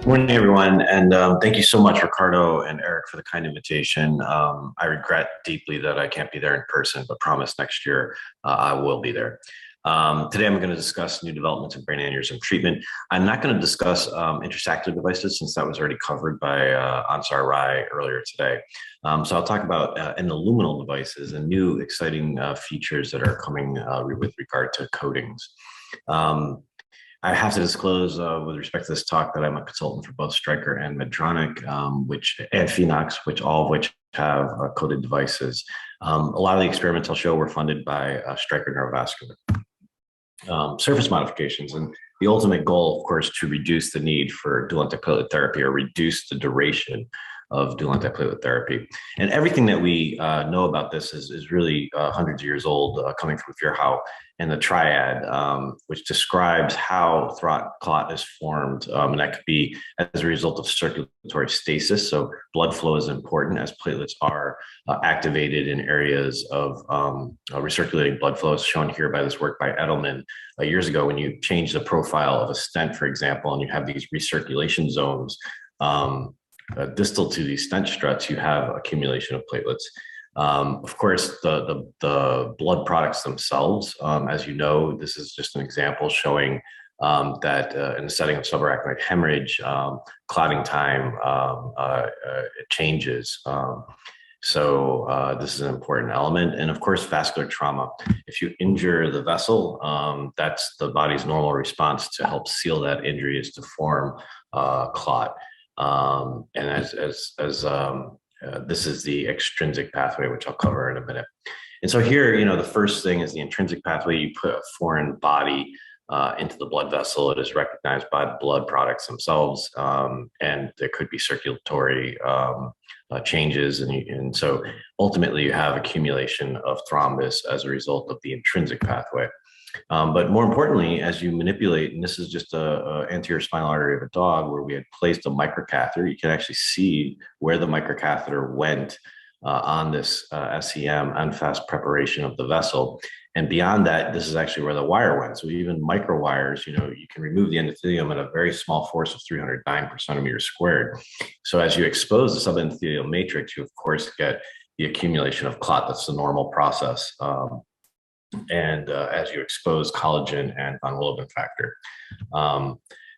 Morning, everyone, and thank you so much, Ricardo and Eric, for the kind invitation. I regret deeply that I can't be there in person, but promise next year I will be there. Today, I'm going to discuss new developments in brain aneurysm treatment. I'm not going to discuss intersaccular devices since that was already covered by Ansar Rai earlier today. So I'll talk about endoluminal devices and new exciting features that are coming with regard to coatings. I have to disclose with respect to this talk that I'm a consultant for both Stryker and Medtronic, and Phoenix, all of which have coated devices. A lot of the experiments I'll show were funded by Stryker Neurovascular. Surface modifications, and the ultimate goal, of course, to reduce the need for dual antiplatelet therapy or reduce the duration of dual antiplatelet therapy. And everything that we know about this is really hundreds of years old, coming from Virchow and the triad, which describes how throat clot is formed. And that could be as a result of circulatory stasis. So blood flow is important as platelets are activated in areas of recirculating blood flow, as shown here by this work by Edelman years ago. When you change the profile of a stent, for example, and you have these recirculation zones, distal to these stent struts, you have accumulation of platelets. Of course, the blood products themselves, as you know, this is just an example showing that in the setting of subarachnoid hemorrhage, clotting time changes. So this is an important element. And of course, vascular trauma. If you injure the vessel, that's the body's normal response to help seal that injury, is to form clot. And this is the extrinsic pathway, which I'll cover in a minute. And so here, the first thing is the intrinsic pathway. You put a foreign body into the blood vessel. It is recognized by the blood products themselves, and there could be circulatory changes. And so ultimately, you have accumulation of thrombus as a result of the intrinsic pathway. But more importantly, as you manipulate, and this is just a anterior spinal artery of a dog where we had placed a microcatheter, you can actually see where the microcatheter went on this SEM, unfast preparation of the vessel. And beyond that, this is actually where the wire went. So even micro wires, you can remove the endothelium at a very small force of 309 per centimeter squared. So as you expose the subendothelial matrix, you of course get the accumulation of clot. That's the normal process. And as you expose collagen and von Willebrand factor.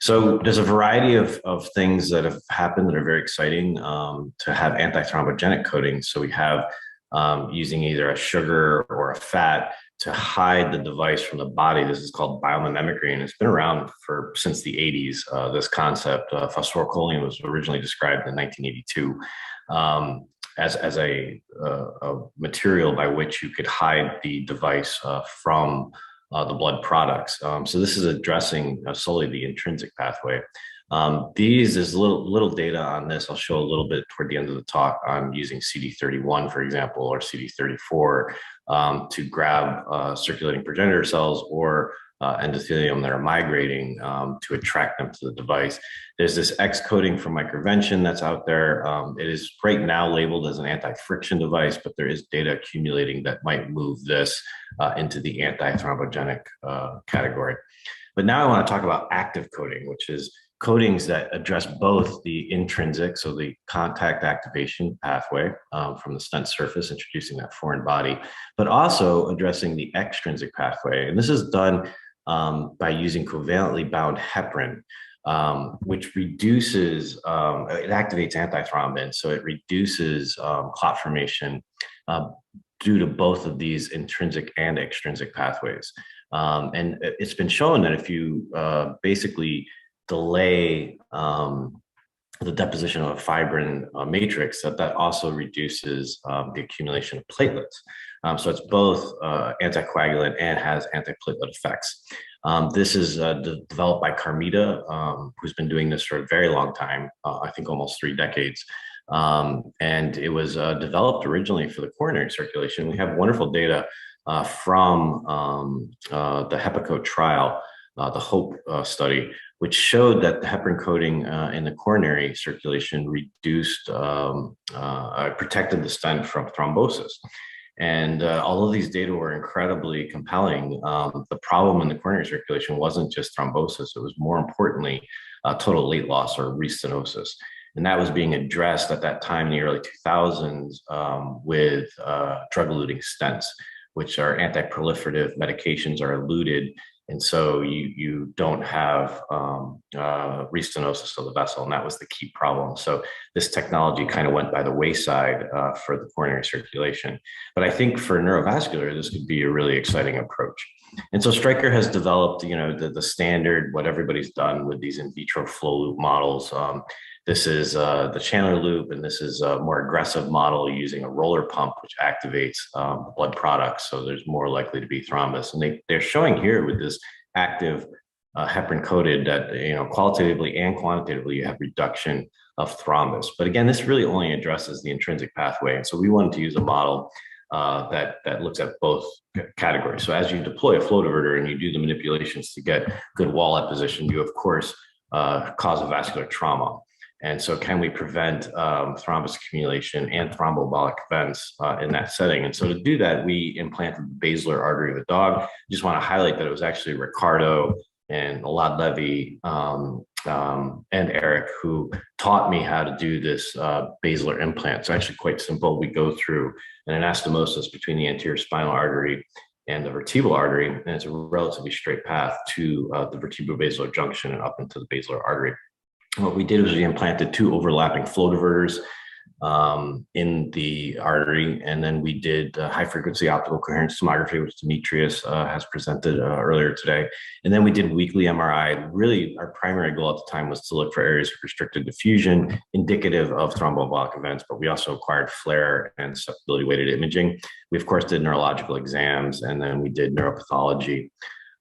So there's a variety of things that have happened that are very exciting to have antithrombogenic coatings. So we have using either a sugar or a fat to hide the device from the body. This is called biomimicry, and it's been around since the 80s, this concept. Phosphorylcholine was originally described in 1982. As a material by which you could hide the device from the blood products. So this is addressing solely the intrinsic pathway. There's little data on this. I'll show a little bit toward the end of the talk on using CD31, for example, or CD34 to grab circulating progenitor cells or endothelium that are migrating to attract them to the device. There's this X coating for microvention that's out there. It is right now labeled as an anti-friction device, but there is data accumulating that might move this into the antithrombogenic category. But now I want to talk about active coating, which is coatings that address both the intrinsic, so the contact activation pathway from the stent surface, introducing that foreign body, but also addressing the extrinsic pathway. And this is done by using covalently bound heparin, which reduces, it activates antithrombin, so it reduces clot formation due to both of these intrinsic and extrinsic pathways. And it's been shown that if you basically delay the deposition of a fibrin matrix, that also reduces the accumulation of platelets. So it's both anticoagulant and has antiplatelet effects. This is developed by Carmita, who's been doing this for a very long time, I think almost 3 decades. And it was developed originally for the coronary circulation. We have wonderful data from the HEPACOAT trial, the HOPE study, which showed that the heparin coating in the coronary circulation reduced, protected the stent from thrombosis. And although these data were incredibly compelling, the problem in the coronary circulation wasn't just thrombosis, it was more importantly total late loss or restenosis. And that was being addressed at that time in the early 2000s with drug-eluting stents, which are anti-proliferative medications are eluted. And so you don't have restenosis of the vessel, and that was the key problem. So this technology kind of went by the wayside for the coronary circulation. But I think for neurovascular, this could be a really exciting approach. And so Stryker has developed, the standard, what everybody's done with these in vitro flow loop models. This is the Chandler loop, and this is a more aggressive model using a roller pump, which activates blood products. So there's more likely to be thrombus. And they're showing here with this active heparin coated that, qualitatively and quantitatively, you have reduction of thrombus. But again, this really only addresses the intrinsic pathway. And so we wanted to use a model that looks at both categories. So as you deploy a flow diverter and you do the manipulations to get good wall apposition, you, of course, cause a vascular trauma. And so can we prevent thrombus accumulation and thromboembolic events in that setting? And so to do that, we implanted the basilar artery of the dog. Just want to highlight that it was actually Ricardo and Elad Levy and Eric who taught me how to do this basilar implant. It's actually quite simple. We go through an anastomosis between the anterior spinal artery and the vertebral artery, and it's a relatively straight path to the vertebrobasilar junction and up into the basilar artery. What we did was we implanted 2 overlapping flow diverters in the artery, and then we did high frequency optical coherence tomography, which Demetrius has presented earlier today. And then we did weekly MRI. Really, our primary goal at the time was to look for areas of restricted diffusion indicative of thromboembolic events, but we also acquired FLAIR and susceptibility weighted imaging. We, of course, did neurological exams, and then we did neuropathology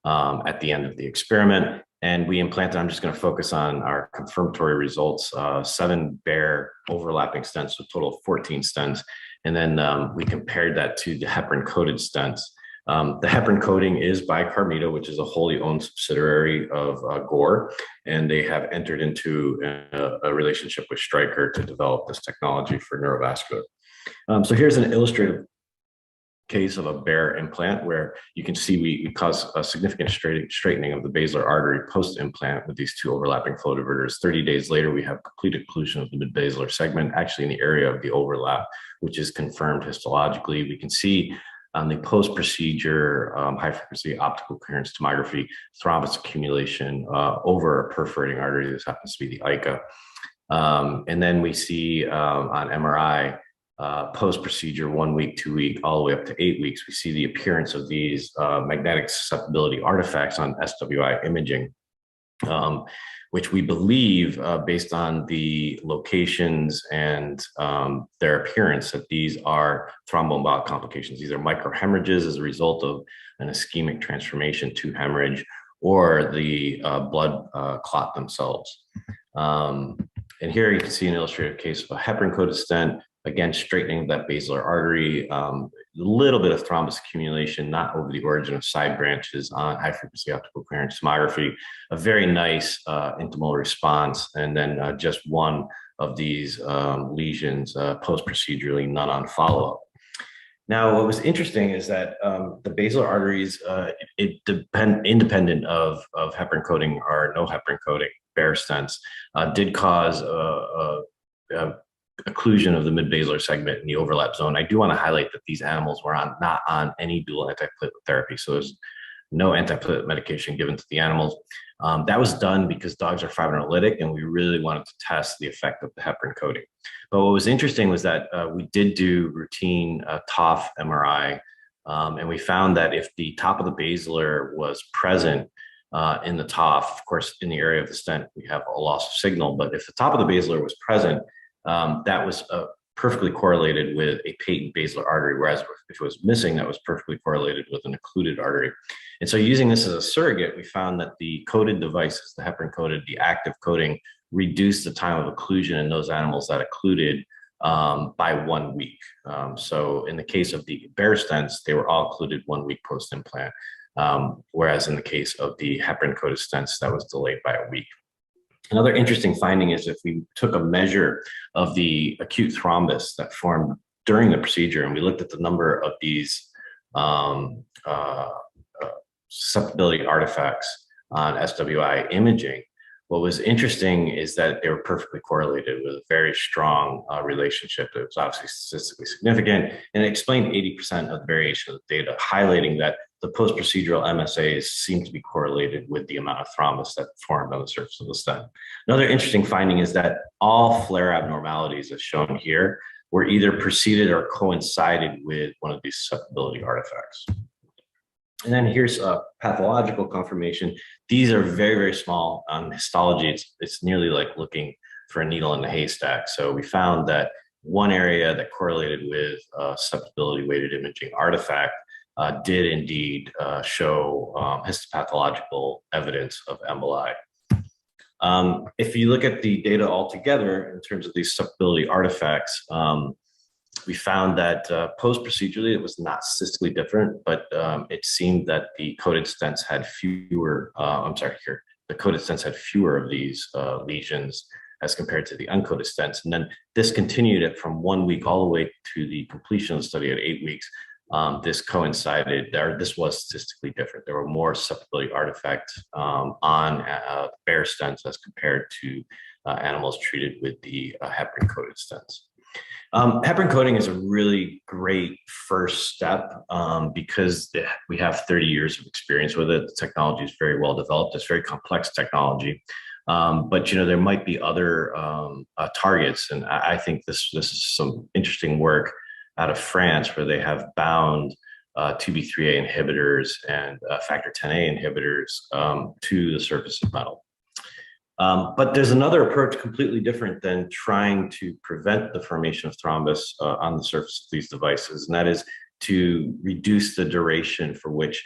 at the end of the experiment. And we implanted, I'm just going to focus on our confirmatory results, 7 bare overlapping stents, so a total of 14 stents. And then we compared that to the heparin-coated stents. The heparin coating is by Carmito, which is a wholly owned subsidiary of Gore, and they have entered into a relationship with Stryker to develop this technology for neurovascular. So here's an illustrative case of a bare implant where you can see we cause a significant straightening of the basilar artery post-implant with these 2 overlapping flow diverters. 30 days later, we have complete occlusion of the mid-basilar segment, actually in the area of the overlap, which is confirmed histologically. We can see on the post-procedure high-frequency optical coherence tomography thrombus accumulation over a perforating artery. This happens to be the ICA. And then we see on MRI, post-procedure, 1 week, 2 week, all the way up to 8 weeks, we see the appearance of these magnetic susceptibility artifacts on SWI imaging, which we believe, based on the locations and their appearance, that these are thromboembolic complications. These are microhemorrhages as a result of an ischemic transformation to hemorrhage or the blood clot themselves. And here you can see an illustrative case of a heparin-coated stent. Again, straightening that basilar artery, a little bit of thrombus accumulation, not over the origin of side branches on high frequency optical coherence tomography, a very nice intimal response, and then just one of these lesions post-procedurally, none on follow-up. Now, what was interesting is that the basilar arteries, independent of heparin coating or no heparin coating, bare stents, did cause occlusion of the mid-basilar segment in the overlap zone. I do want to highlight that these animals were not on any dual antiplatelet therapy. So there's no antiplatelet medication given to the animals. That was done because dogs are fibrinolytic, and we really wanted to test the effect of the heparin coating. But what was interesting was that we did do routine TOF MRI, and we found that if the top of the basilar was present in the TOF, of course, in the area of the stent, we have a loss of signal. But if the top of the basilar was present, that was perfectly correlated with a patent basilar artery, whereas if it was missing, that was perfectly correlated with an occluded artery. And so using this as a surrogate, we found that the coated devices, the heparin coated, the active coating, reduced the time of occlusion in those animals that occluded by 1 week. So in the case of the bare stents, they were all occluded 1 week post-implant, whereas in the case of the heparin coated stents, that was delayed by a week. Another interesting finding is if we took a measure of the acute thrombus that formed during the procedure, and we looked at the number of these um, uh, susceptibility artifacts on SWI imaging. What was interesting is that they were perfectly correlated with a very strong relationship that was obviously statistically significant, and it explained 80% of the variation of the data, highlighting that the post-procedural MSAs seem to be correlated with the amount of thrombus that formed on the surface of the stent. Another interesting finding is that all flare abnormalities, as shown here, were either preceded or coincided with one of these susceptibility artifacts. And then here's a pathological confirmation. These are very, very small. Histology, it's nearly like looking for a needle in a haystack. So we found that one area that correlated with susceptibility weighted imaging artifact did indeed show histopathological evidence of emboli. If you look at the data altogether in terms of these susceptibility artifacts, we found that post-procedurally it was not statistically different, but it seemed that the coated stents had fewer, the coated stents had fewer of these lesions as compared to the uncoated stents. And then this continued it from 1 week all the way to the completion of the study at 8 weeks. This coincided, or this was statistically different. There were more susceptibility artifacts on bare stents as compared to animals treated with the heparin-coated stents. Heparin coating is a really great first step because we have 30 years of experience with it. The technology is very well developed. It's very complex technology, but there might be other targets, and I think this is some interesting work out of France where they have bound 2B3A inhibitors and factor 10A inhibitors to the surface of metal. But there's another approach completely different than trying to prevent the formation of thrombus on the surface of these devices, and that is to reduce the duration for which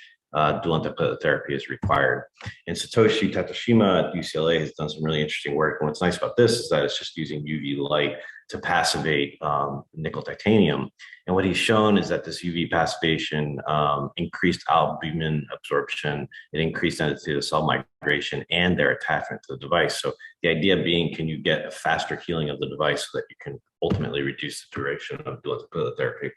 dual antiplatelet therapy is required. And Satoshi Tatashima at UCLA has done some really interesting work. And what's nice about this is that it's just using UV light to passivate nickel titanium. And what he's shown is that this UV passivation increased albumin absorption, it increased endothelial cell migration and their attachment to the device. So the idea being, can you get a faster healing of the device so that you can ultimately reduce the duration of dual antiplatelet therapy?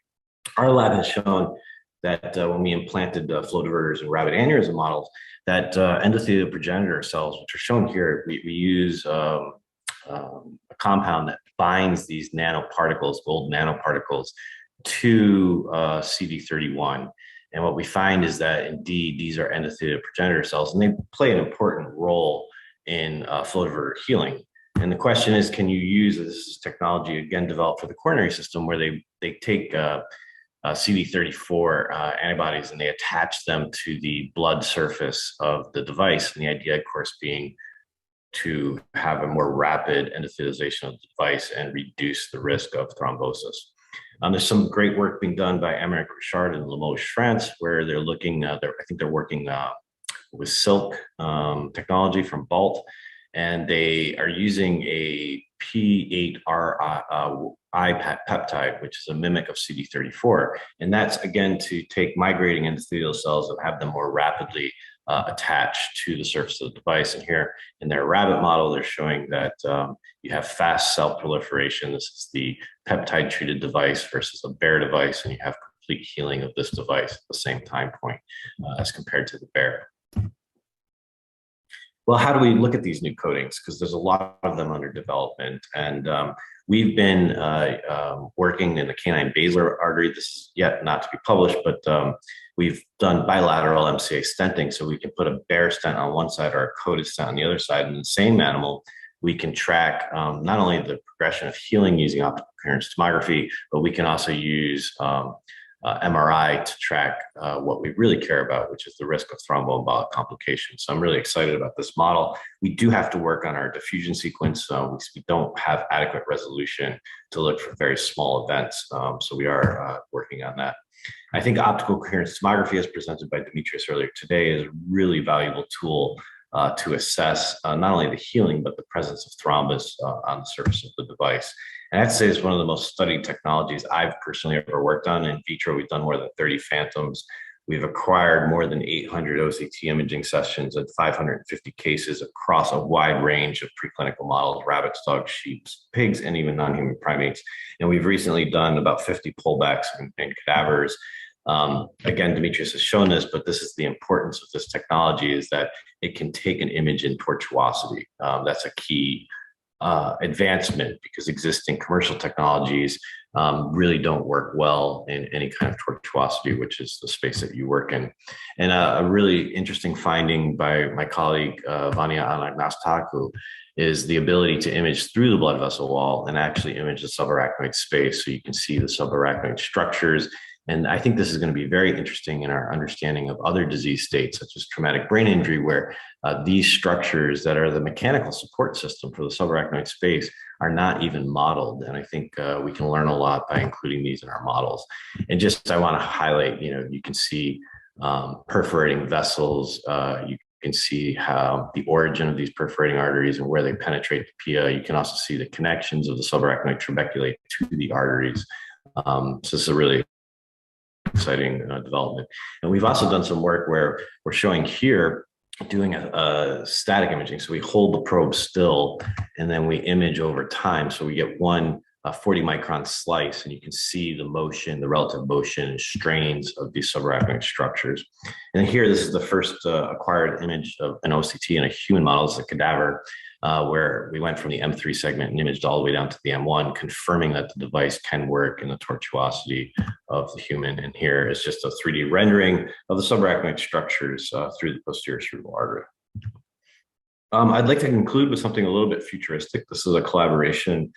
Our lab has shown that when we implanted flow diverters in rabbit aneurysm models, that endothelial progenitor cells, which are shown here, we use a compound that binds these nanoparticles, gold nanoparticles, to CD31. And what we find is that indeed these are endothelial progenitor cells, and they play an important role in flow diverter healing. And the question is, can you use this is technology again developed for the coronary system, where they take CD34 antibodies and they attach them to the blood surface of the device. And the idea, of course, being to have a more rapid endothelialization of the device and reduce the risk of thrombosis. There's some great work being done by Aymeric Richard in Limoges, France, where they're looking, I think they're working with silk technology from Balt, and they are using a P8RI peptide, which is a mimic of CD34. And that's, again, to take migrating endothelial cells and have them more rapidly attached to the surface of the device. And here in their rabbit model, they're showing that you have fast cell proliferation. This is the peptide treated device versus a bare device, and you have complete healing of this device at the same time point as compared to the bare. Well, how do we look at these new coatings? Because there's a lot of them under development. And we've been working in the canine basilar artery. This is yet not to be published, but we've done bilateral MCA stenting. So we can put a bare stent on one side or a coated stent on the other side. In the same animal, we can track not only the progression of healing using optical coherence tomography, but we can also use MRI to track what we really care about, which is the risk of thromboembolic complications. So I'm really excited about this model. We do have to work on our diffusion sequence. We don't have adequate resolution to look for very small events. So we are working on that. I think optical coherence tomography, as presented by Demetrius earlier today, is a really valuable tool to assess not only the healing, but the presence of thrombus on the surface of the device. And I'd say it's one of the most studied technologies I've personally ever worked on. In vitro, we've done more than 30 phantoms. We've acquired more than 800 OCT imaging sessions and 550 cases across a wide range of preclinical models: rabbits, dogs, sheep, pigs, and even non-human primates. And we've recently done about 50 pullbacks and cadavers. Again, Demetrius has shown this, but this is the importance of this technology, is that it can take an image in tortuosity. That's a key advancement, because existing commercial technologies really don't work well in any kind of tortuosity, which is the space that you work in. And a really interesting finding by my colleague, Vanya Anastakou, is the ability to image through the blood vessel wall and actually image the subarachnoid space, so you can see the subarachnoid structures. And I think this is going to be very interesting in our understanding of other disease states, such as traumatic brain injury, where these structures that are the mechanical support system for the subarachnoid space are not even modeled. And I think we can learn a lot by including these in our models. And just, I want to highlight, you can see perforating vessels. You can see how the origin of these perforating arteries and where they penetrate the pia. You can also see the connections of the subarachnoid trabeculate to the arteries. So this is a really exciting development. And we've also done some work where we're showing here doing a static imaging. So we hold the probe still and then we image over time. So we get one 40 micron slice, and you can see the motion, the relative motion and strains of these subarachnoid structures. And here, this is the first acquired image of an OCT in a human model. It's a cadaver, where we went from the M3 segment and imaged all the way down to the M1, confirming that the device can work in the tortuosity of the human. And here is just a 3D rendering of the subarachnoid structures through the posterior cerebral artery. I'd like to conclude with something a little bit futuristic. This is a collaboration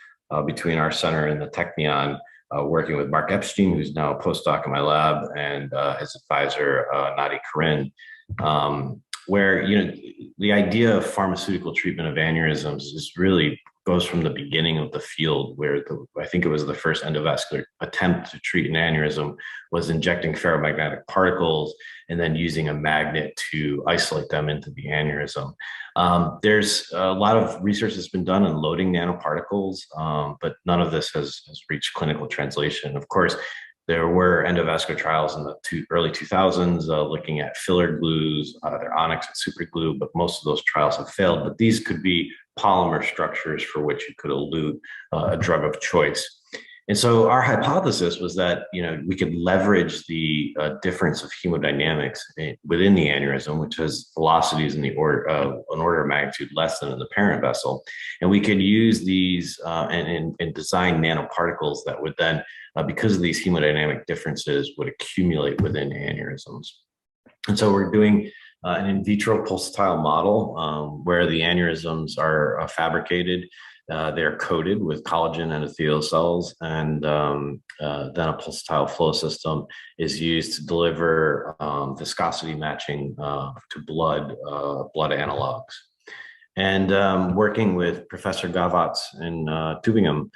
between our center and the Technion, working with Mark Epstein, who's now a postdoc in my lab, and his advisor, Nadi Karin, where the idea of pharmaceutical treatment of aneurysms is really goes from the beginning of the field, where I think it was the first endovascular attempt to treat an aneurysm was injecting ferromagnetic particles and then using a magnet to isolate them into the aneurysm. There's a lot of research that's been done on loading nanoparticles, but none of this has reached clinical translation. Of course, there were endovascular trials in the early 2000s looking at filler glues, their onyx and super glue, but most of those trials have failed. But these could be polymer structures for which you could elute a drug of choice. And so our hypothesis was that we could leverage the difference of hemodynamics within the aneurysm, which has velocities in the order an order of magnitude less than in the parent vessel, and we could use these and design nanoparticles that would then, because of these hemodynamic differences, would accumulate within aneurysms. And so we're doing an in vitro pulsatile model where the aneurysms are fabricated. They're coated with collagen endothelial cells, and then a pulsatile flow system is used to deliver viscosity matching to blood analogs. And working with Professor Gavatz in Tübingen,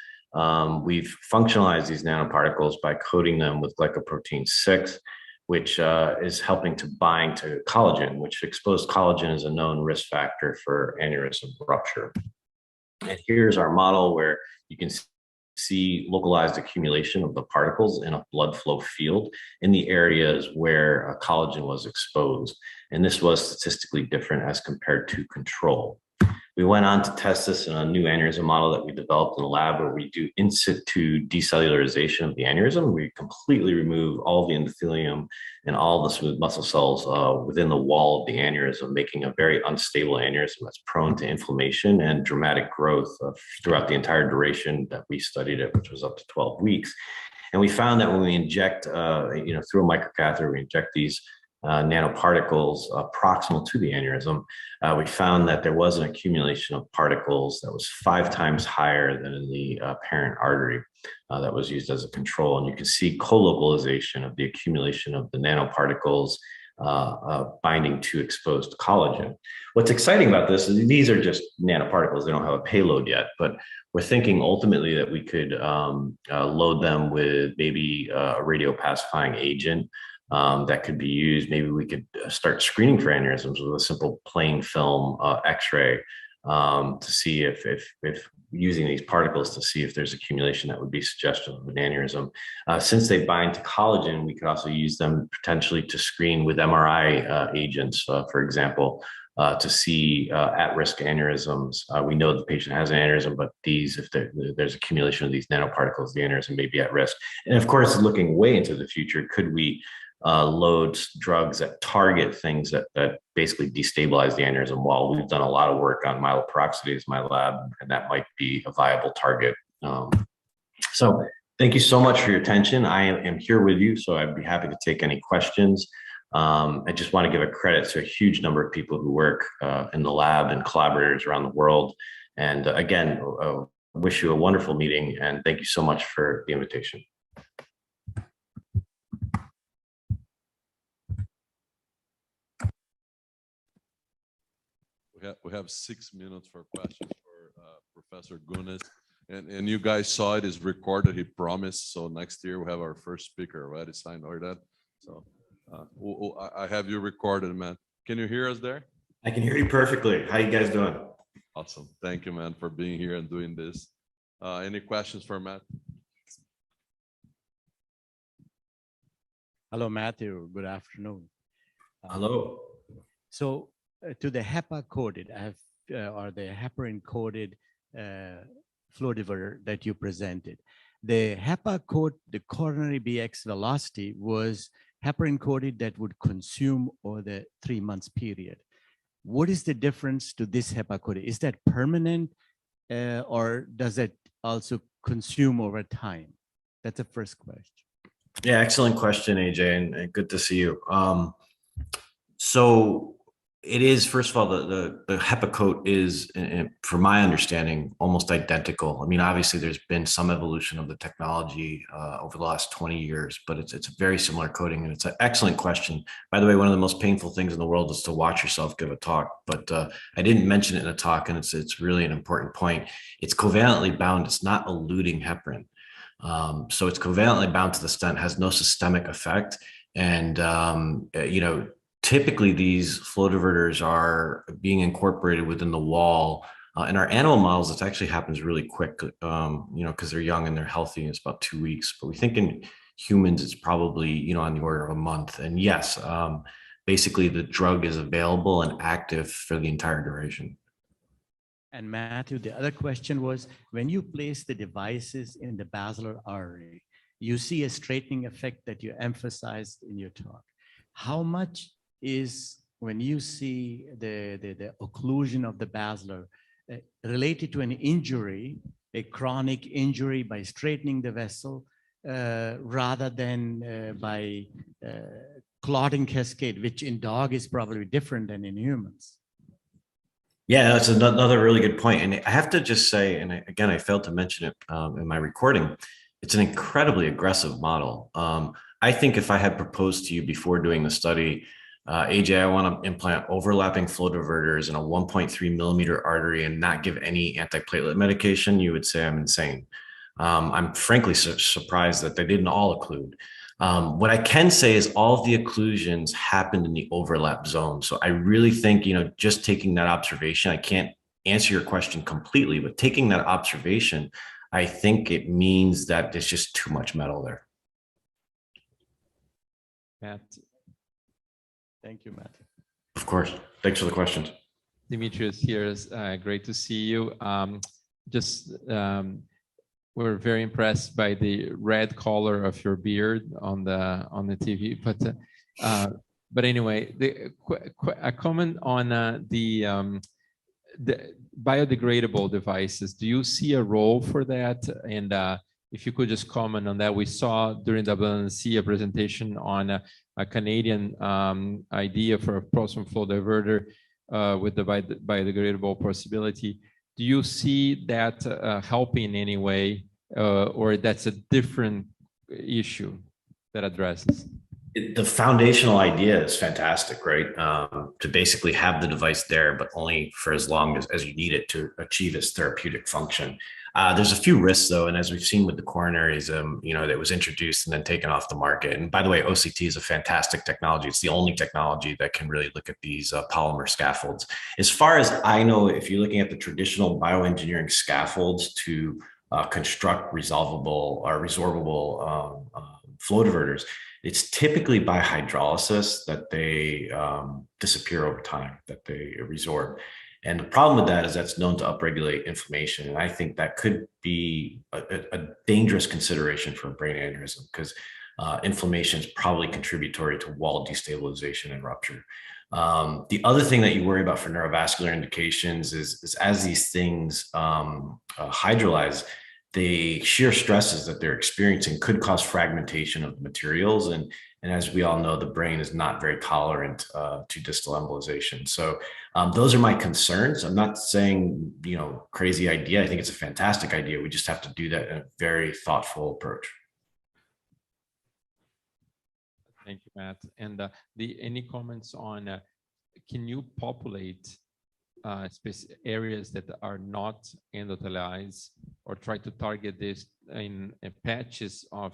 we've functionalized these nanoparticles by coating them with glycoprotein 6, which is helping to bind to collagen, which exposed collagen is a known risk factor for aneurysm rupture. And here's our model where you can see localized accumulation of the particles in a blood flow field in the areas where collagen was exposed. And this was statistically different as compared to control. We went on to test this in a new aneurysm model that we developed in the lab, where we do in situ decellularization of the aneurysm. We completely remove all the endothelium and all the smooth muscle cells within the wall of the aneurysm, making a very unstable aneurysm that's prone to inflammation and dramatic growth throughout the entire duration that we studied it, which was up to 12 weeks. And we found that when we inject, through a microcatheter, we inject these nanoparticles proximal to the aneurysm, we found that there was an accumulation of particles that was 5 times higher than in the parent artery that was used as a control. And you can see colocalization of the accumulation of the nanoparticles binding to exposed collagen. What's exciting about this is these are just nanoparticles. They don't have a payload yet, but we're thinking ultimately that we could load them with maybe a radiopacifying agent that could be used. Maybe we could start screening for aneurysms with a simple plain film X-ray to see if using these particles to see if there's accumulation that would be suggestive of an aneurysm. Since they bind to collagen, we could also use them potentially to screen with MRI agents, for example, to see at-risk aneurysms. We know the patient has an aneurysm, but if there's accumulation of these nanoparticles, the aneurysm may be at risk. And of course, looking way into the future, could we load drugs that target things that basically destabilize the aneurysm wall? We've done a lot of work on myeloperoxidase in my lab, and that might be a viable target. So thank you so much for your attention. I am here with you, so I'd be happy to take any questions. I just want to give a credit to a huge number of people who work in the lab and collaborators around the world. And again, wish you a wonderful meeting, and thank you so much for the invitation. We have 6 minutes for questions for Professor Gunas. And you guys saw it is recorded, he promised. So next year we have our first speaker already signed or that. So I have you recorded, man. Can you hear us there? I can hear you perfectly. How you guys doing? Awesome. Thank you, man, for being here and doing this. Any questions for Matt? Hello, Matthew. Good afternoon. Hello. So to the HEPA-coded, or the heparin-coded flow diverter that you presented, the HEPA code, the coronary BX velocity was heparin-coded that would consume over the 3 months period. What is the difference to this HEPA-coded? Is that permanent or does it also consume over time? That's the first question. Yeah, excellent question, AJ, and good to see you. So it is, first of all, the HEPA coat is, from my understanding, almost identical. I mean, obviously, there's been some evolution of the technology over the last 20 years, but it's a very similar coating, and it's an excellent question. By the way, one of the most painful things in the world is to watch yourself give a talk, but I didn't mention it in a talk, and it's really an important point. It's covalently bound. It's not eluting heparin. So it's covalently bound to the stent, has no systemic effect, and typically, these flow diverters are being incorporated within the wall. In our animal models, it actually happens really quick, because they're young and they're healthy. It's about 2 weeks. But we think in humans, it's probably, on the order of a month. And yes, basically, the drug is available and active for the entire duration. And Matthew, the other question was, when you place the devices in the basilar artery, you see a straightening effect that you emphasized in your talk. How much is, when you see the occlusion of the basilar related to an injury, a chronic injury by straightening the vessel, rather than by clotting cascade, which in dog is probably different than in humans? Yeah, that's another really good point. And I have to just say, and again, I failed to mention it in my recording, it's an incredibly aggressive model. I think if I had proposed to you before doing the study, AJ, I want to implant overlapping flow diverters in a 1.3 millimeter artery and not give any antiplatelet medication, you would say I'm insane. I'm frankly surprised that they didn't all occlude. What I can say is all of the occlusions happened in the overlap zone. So I really think, just taking that observation, I can't answer your question completely, but taking that observation, I think it means that there's just too much metal there. Matt. Thank you, Matthew. Of course. Thanks for the questions. Demetrius here. Is great to see you. We're very impressed by the red color of your beard on the TV. But anyway, a comment on the biodegradable devices. Do you see a role for that? And if you could just comment on that. We saw during WNC a presentation on a Canadian idea for a pulsar flow diverter with the biodegradable possibility. Do you see that helping in any way, or that's a different issue that addresses? The foundational idea is fantastic, right? To basically have the device there, but only for as long as you need it to achieve its therapeutic function. There's a few risks though, and as we've seen with the coronarism, that was introduced and then taken off the market. And by the way, OCT is a fantastic technology. It's the only technology that can really look at these polymer scaffolds. As far as I know, if you're looking at the traditional bioengineering scaffolds to construct resolvable or resorbable flow diverters, it's typically by hydrolysis that they disappear over time, that they resorb. And the problem with that is that's known to upregulate inflammation. And I think that could be a dangerous consideration for a brain aneurysm, because inflammation is probably contributory to wall destabilization and rupture. The other thing that you worry about for neurovascular indications is as these things hydrolyze, the shear stresses that they're experiencing could cause fragmentation of the materials. And as we all know, the brain is not very tolerant to distal embolization. So those are my concerns. I'm not saying, crazy idea. I think it's a fantastic idea. We just have to do that in a very thoughtful approach. Thank you, Matt. And any comments on, can you populate areas that are not endothelialized, or try to target this in patches of,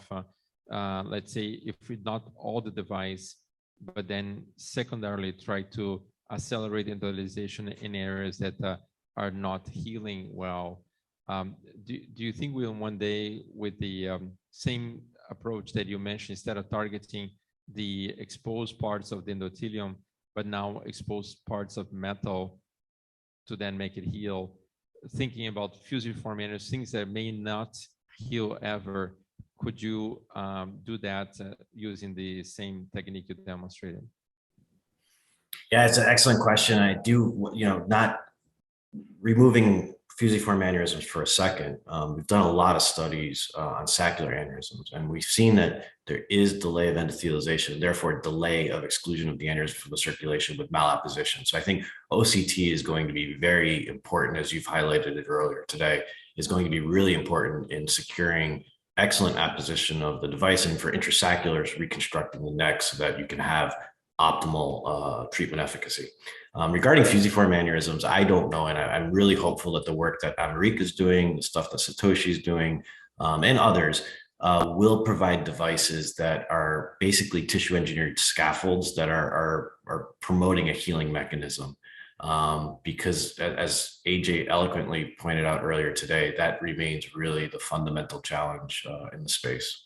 let's say, if we not all the device, but then secondarily try to accelerate endothelialization in areas that are not healing well. Do you think we'll one day, with the same approach that you mentioned, instead of targeting the exposed parts of the endothelium, but now exposed parts of metal to then make it heal, thinking about fusiform aneurysms, things that may not heal ever, could you do that using the same technique you demonstrated? Yeah, it's an excellent question. I do, not removing fusiform aneurysms for a second. We've done a lot of studies on saccular aneurysms, and we've seen that there is delay of endothelialization, therefore delay of exclusion of the aneurysm from the circulation with malapposition. So I think OCT is going to be very important, as you've highlighted it earlier today, is going to be really important in securing excellent apposition of the device, and for intrasacculars, reconstructing the neck so that you can have optimal treatment efficacy. Regarding fusiform aneurysms, I don't know, and I'm really hopeful that the work that America is doing, the stuff that Satoshi is doing, and others will provide devices that are basically tissue engineered scaffolds that are promoting a healing mechanism. Because as AJ eloquently pointed out earlier today, that remains really the fundamental challenge in the space.